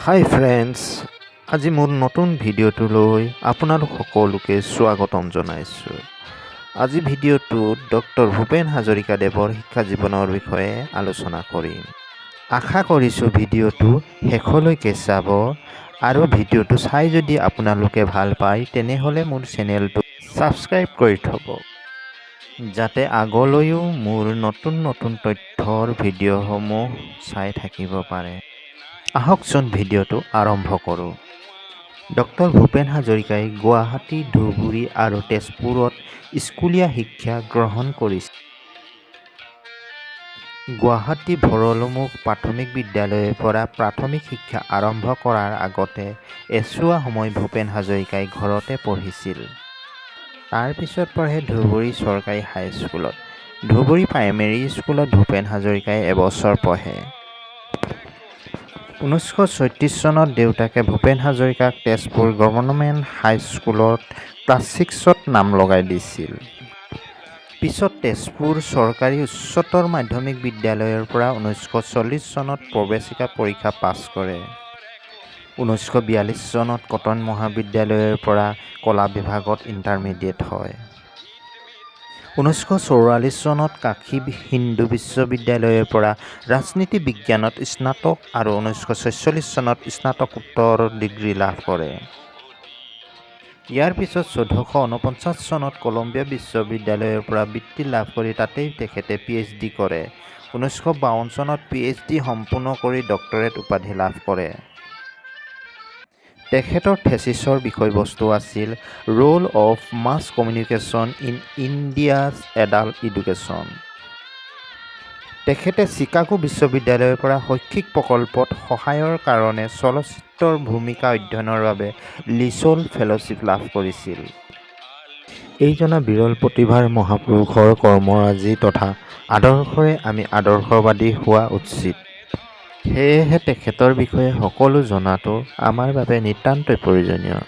হাই friends, আজি মোৰ নতুন ভিডিঅ'টোলৈ আপোনালোক সকলোকে স্বাগতম জনাইছোঁ। আজি ভিডিঅ'টোত ডক্টৰ ভূপেন হাজৰিকা দেৱৰ শিক্ষা জীৱনৰ বিষয়ে আলোচনা কৰিম। আশা কৰিছোঁ ভিডিঅ'টো শেষলৈকে চাব আৰু ভিডিঅ'টো চাই যদি আপোনালোকে ভাল পায় তেনেহ'লে মোৰ চেনেলটো ছাবস্ক্ৰাইব কৰি থ'ব, যাতে আগলৈও মোৰ নতুন তথ্যৰ ভিডিঅ'সমূহ চাই থাকিব পাৰে। আহকচোন ভিডিঅ'টো আৰম্ভ কৰোঁ। ডক্টৰ ভূপেন হাজৰিকাই গুৱাহাটী, ধুবুৰী আৰু তেজপুৰত স্কুলীয়া শিক্ষা গ্ৰহণ কৰিছিল। গুৱাহাটী ভৰলুমুখ প্ৰাথমিক বিদ্যালয়ৰ পৰা প্ৰাথমিক শিক্ষা আৰম্ভ কৰাৰ আগতে এছোৱা সময় ভূপেন হাজৰিকাই ঘৰতে পঢ়িছিল। তাৰ পিছত পঢ়ে ধুবুৰী চৰকাৰী হাইস্কুলত। ধুবুৰী প্ৰাইমেৰী স্কুলত ভূপেন হাজৰিকাই এবছৰ পঢ়ে। 1936 চনত দেউতাকে ভূপেন হাজৰিকাক তেজপুৰ গভৰ্ণমেণ্ট হাইস্কুলত ক্লাছ 6ত নাম লগাই দিছিল। পিছত তেজপুৰ চৰকাৰী উচ্চতৰ মাধ্যমিক বিদ্যালয়ৰ পৰা 1940 চনত প্ৰৱেশিকা পৰীক্ষা পাছ কৰে। 1942 চনত কটন মহাবিদ্যালয়ৰ পৰা কলা বিভাগত ইণ্টাৰমিডিয়েট হয়। 1944 চনত কাশী হিন্দু বিশ্ববিদ্যালয়ৰ পৰা ৰাজনীতি বিজ্ঞানত স্নাতক আৰু 1946 চনত স্নাতকোত্তৰ ডিগ্ৰী লাভ কৰে। ইয়াৰ পিছত 1449 চনত কলম্বিয়া বিশ্ববিদ্যালয়ৰ পৰা বৃত্তি লাভ কৰি তাতেই তেখেতে PhD কৰে। 1952 চনত PhD সম্পূৰ্ণ কৰি ডক্টৰেট উপাধি লাভ কৰে। তেখেতৰ থেচিছৰ বিষয়বস্তু আছিল role of mass communication in India's adult education. তেখেতে চিকাগো বিশ্ববিদ্যালয়ৰ পৰা শৈক্ষিক প্ৰকল্পত সহায়ৰ কাৰণে চলচ্চিত্ৰৰ ভূমিকা অধ্যয়নৰ বাবে লিছল ফেলোশ্বিপ লাভ কৰিছিল। এইজনা বিৰল প্ৰতিভাৰ মহাপুৰুষৰ কৰ্মৰাজি তথা আদৰ্শৰে আমি আদৰ্শবাদী হোৱা উচিত। সেয়েহে তেখেতৰ বিষয়ে সকলো জনাটো আমাৰ বাবে নিতান্তই প্ৰয়োজনীয়।